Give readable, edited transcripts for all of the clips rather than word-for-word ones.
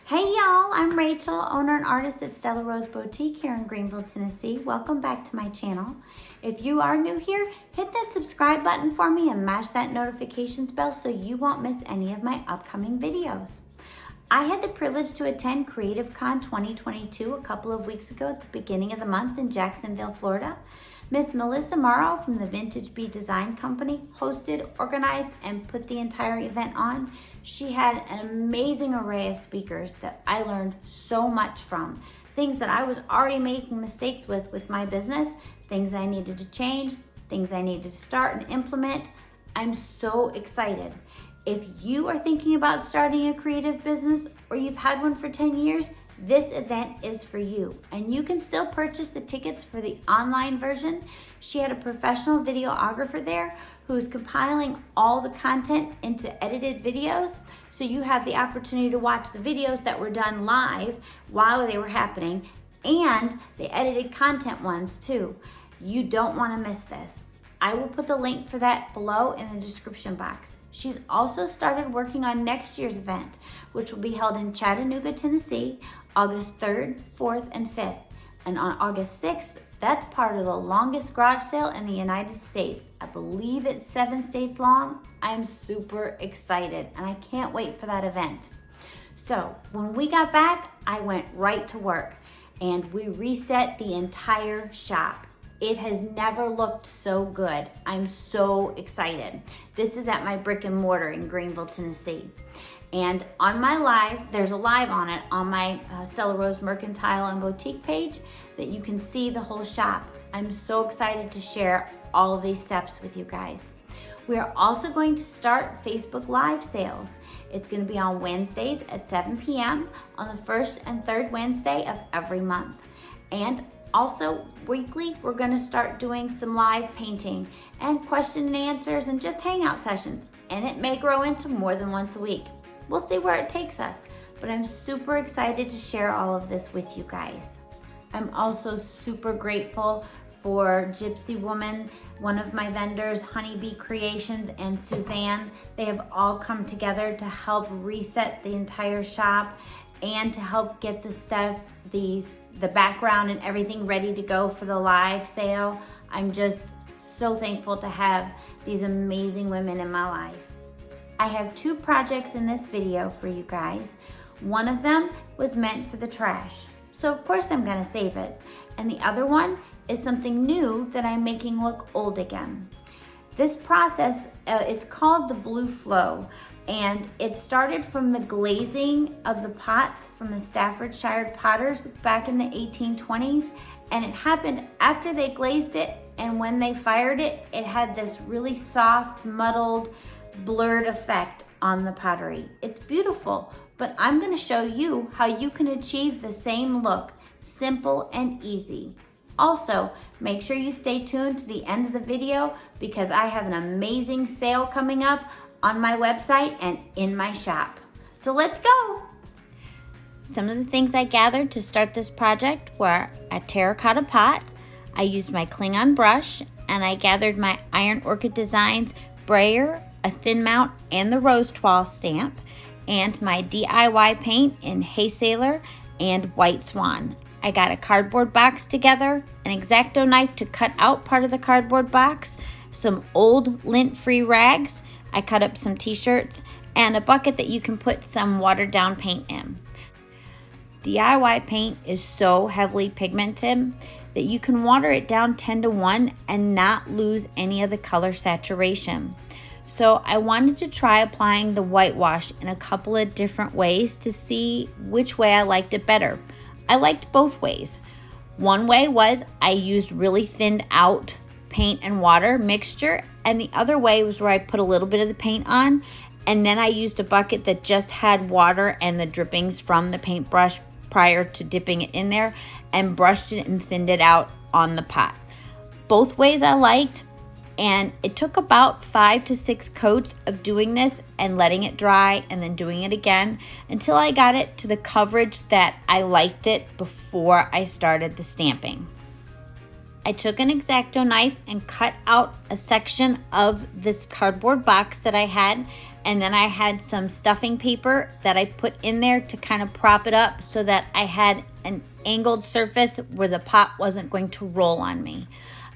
Hey y'all, I'm Rachel, owner and artist at Stella Rose Boutique here in Greenville, Tennessee. Welcome back to my channel. If you are new here, hit that subscribe button for me and mash that notifications bell so you won't miss any of my upcoming videos. I had the privilege to attend Creative Con 2022 a couple of weeks ago at the beginning of the month in Jacksonville, Florida. Miss Melissa Morrow from the Vintage Bee Design Company hosted, organized, and put the entire event on. She had an amazing array of speakers that I learned so much from. Things that I was already making mistakes with my business, things I needed to change, things I needed to start and implement. I'm so excited. If you are thinking about starting a creative business or you've had one for 10 years, this event is for you, and you can still purchase the tickets for the online version. She had a professional videographer there who's compiling all the content into edited videos, so you have the opportunity to watch the videos that were done live while they were happening, and the edited content ones too. You don't want to miss this. I will put the link for that below in the description box. She's also started working on next year's event, which will be held in Chattanooga, Tennessee, August 3rd, 4th, and 5th. And on August 6th, that's part of the longest garage sale in the United States. I believe it's 7 states long. I'm super excited, and I can't wait for that event. So when we got back, I went right to work, and we reset the entire shop. It has never looked so good. I'm so excited. This is at my brick and mortar in Greenville, Tennessee. And on my live, there's a live on it on my Stella Rose Mercantile and Boutique page that you can see the whole shop. I'm so excited to share all of these steps with you guys. We are also going to start Facebook Live sales. It's going to be on Wednesdays at 7 p.m. on the first and third Wednesday of every month. And also, weekly, we're going to start doing some live painting and question and answers and just hangout sessions. And it may grow into more than once a week. We'll see where it takes us. But I'm super excited to share all of this with you guys. I'm also super grateful for Gypsy Woman, one of my vendors, Honeybee Creations, and Suzanne. They have all come together to help reset the entire shop and to help get the stuff, the background and everything ready to go for the live sale. I'm just so thankful to have these amazing women in my life. I have 2 projects in this video for you guys. One of them was meant for the trash, so of course I'm gonna save it. And the other one is something new that I'm making look old again. This process, it's called the Blue Flow. And it started from the glazing of the pots from the Staffordshire potters back in the 1820s. And it happened after they glazed it, and when they fired it, it had this really soft, muddled, blurred effect on the pottery. It's beautiful, but I'm gonna show you how you can achieve the same look, simple and easy. Also, make sure you stay tuned to the end of the video because I have an amazing sale coming up on my website and in my shop. So let's go. Some of the things I gathered to start this project were a terracotta pot. I used my Klingon brush, and I gathered my Iron Orchid Designs brayer, a thin mount, and the Rose Toile Stamp, and my DIY paint in Hay Sailor and White Swan. I got a cardboard box together, an X-Acto knife to cut out part of the cardboard box, some old lint-free rags. I cut up some t-shirts, and a bucket that you can put some watered down paint in. DIY paint is so heavily pigmented that you can water it down 10:1 and not lose any of the color saturation. So I wanted to try applying the whitewash in a couple of different ways to see which way I liked it better. I liked both ways. One way was I used really thinned out paint and water mixture, and the other way was where I put a little bit of the paint on, and then I used a bucket that just had water and the drippings from the paintbrush prior to dipping it in there, and brushed it and thinned it out on the pot. Both ways I liked, and it took about 5 to 6 coats of doing this and letting it dry and then doing it again until I got it to the coverage that I liked it before I started the stamping. I took an X-Acto knife and cut out a section of this cardboard box that I had, and then I had some stuffing paper that I put in there to kind of prop it up so that I had an angled surface where the pot wasn't going to roll on me.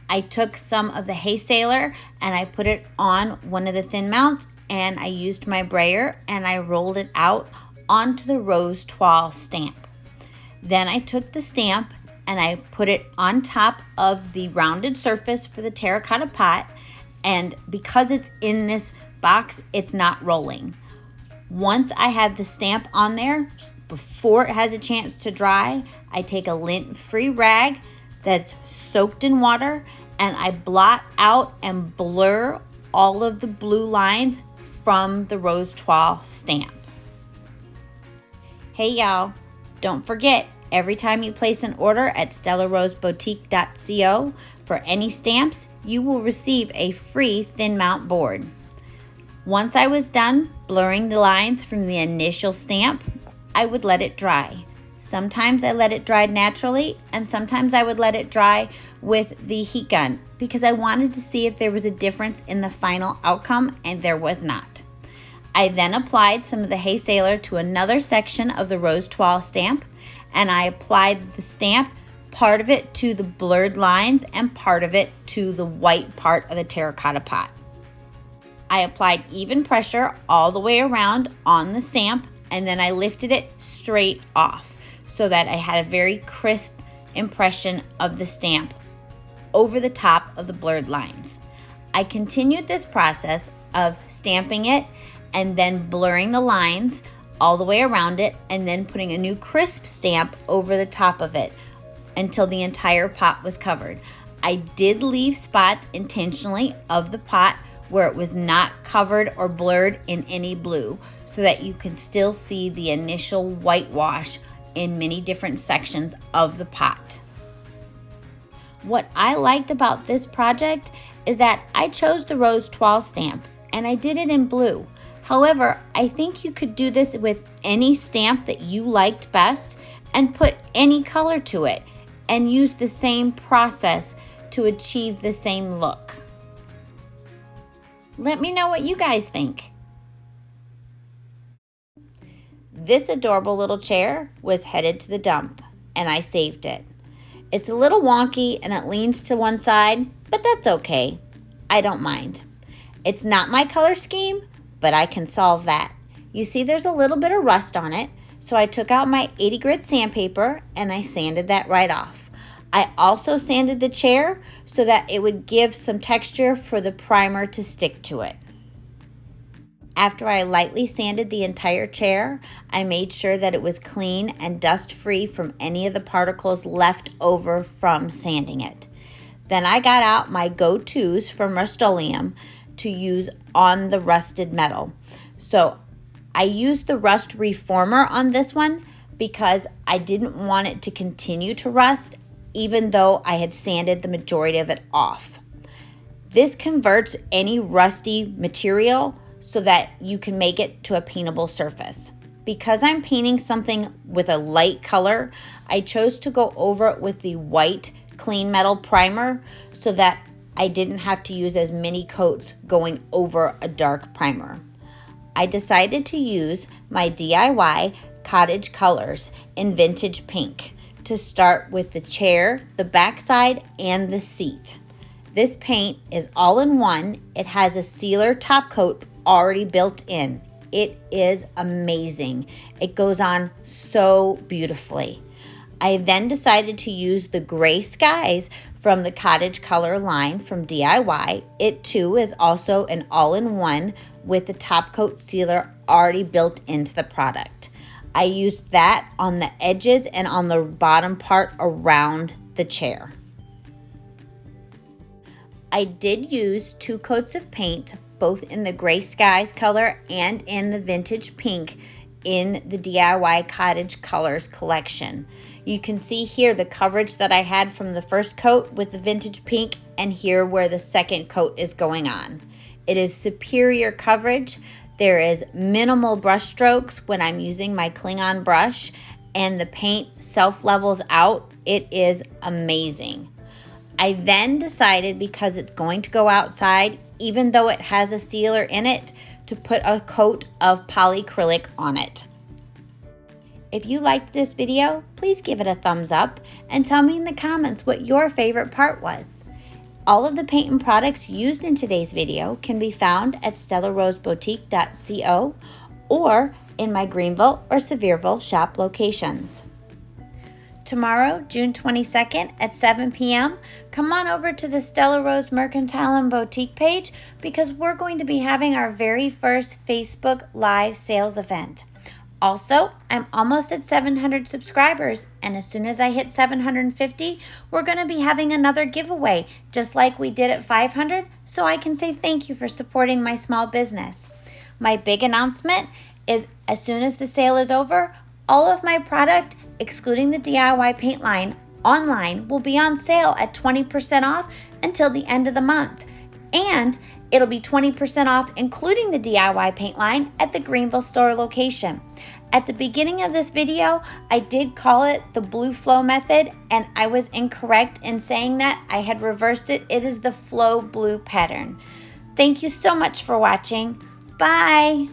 I took some of the hay sailor and I put it on one of the thin mounts, and I used my brayer and I rolled it out onto the Rose Toile stamp. Then I took the stamp and I put it on top of the rounded surface for the terracotta pot, and because it's in this box, it's not rolling. Once I have the stamp on there, before it has a chance to dry, I take a lint-free rag that's soaked in water and I blot out and blur all of the blue lines from the Rose Toile stamp. Hey y'all, don't forget, every time you place an order at stellaroseboutique.co for any stamps, you will receive a free thin mount board. Once I was done blurring the lines from the initial stamp, I would let it dry. Sometimes I let it dry naturally, and sometimes I would let it dry with the heat gun because I wanted to see if there was a difference in the final outcome, and there was not. I then applied some of the hay sailor to another section of the Rose Toile stamp, and I applied the stamp, part of it to the blurred lines and part of it to the white part of the terracotta pot. I applied even pressure all the way around on the stamp, and then I lifted it straight off so that I had a very crisp impression of the stamp over the top of the blurred lines. I continued this process of stamping it and then blurring the lines all the way around it, and then putting a new crisp stamp over the top of it until the entire pot was covered. I did leave spots intentionally of the pot where it was not covered or blurred in any blue so that you can still see the initial whitewash in many different sections of the pot. What I liked about this project is that I chose the Rose Toile stamp and I did it in blue. However, I think you could do this with any stamp that you liked best and put any color to it and use the same process to achieve the same look. Let me know what you guys think. This adorable little chair was headed to the dump, and I saved it. It's a little wonky and it leans to one side, but that's okay. I don't mind. It's not my color scheme, but I can solve that. You see there's a little bit of rust on it, so I took out my 80 grit sandpaper and I sanded that right off. I also sanded the chair so that it would give some texture for the primer to stick to it. After I lightly sanded the entire chair, I made sure that it was clean and dust-free from any of the particles left over from sanding it. Then I got out my go-tos from Rust-Oleum to use on the rusted metal. So I used the rust reformer on this one because I didn't want it to continue to rust even though I had sanded the majority of it off. This converts any rusty material so that you can make it to a paintable surface. Because I'm painting something with a light color, I chose to go over it with the white clean metal primer so that I didn't have to use as many coats going over a dark primer. I decided to use my DIY Cottage Colors in vintage pink to start with the chair, the backside, and the seat. This paint is all in one. It has a sealer top coat already built in. It is amazing. It goes on so beautifully. I then decided to use the gray skies from the Cottage Color line from DIY. It too is also an all-in-one with the top coat sealer already built into the product. I used that on the edges and on the bottom part around the chair. I did use 2 coats of paint, both in the gray skies color and in the vintage pink in the DIY Cottage Colors collection. You can see here the coverage that I had from the first coat with the vintage pink and here where the second coat is going on. It is superior coverage. There is minimal brush strokes when I'm using my Klingon brush and the paint self levels out. It is amazing. I then decided, because it's going to go outside, even though it has a sealer in it, to put a coat of polyacrylic on it. If you liked this video, please give it a thumbs up and tell me in the comments what your favorite part was. All of the paint and products used in today's video can be found at stellaroseboutique.co or in my Greenville or Sevierville shop locations. Tomorrow, June 22nd at 7 p.m., come on over to the Stella Rose Mercantile and Boutique page because we're going to be having our very first Facebook Live sales event. Also, I'm almost at 700 subscribers, and as soon as I hit 750, we're going to be having another giveaway, just like we did at 500, so I can say thank you for supporting my small business. My big announcement is as soon as the sale is over, all of my product, excluding the DIY paint line, online will be on sale at 20% off until the end of the month. And it'll be 20% off including the DIY paint line at the Greenville store location. At the beginning of this video, I did call it the blue flow method, and I was incorrect in saying that. I had reversed it. It is the flow blue pattern. Thank you so much for watching. Bye.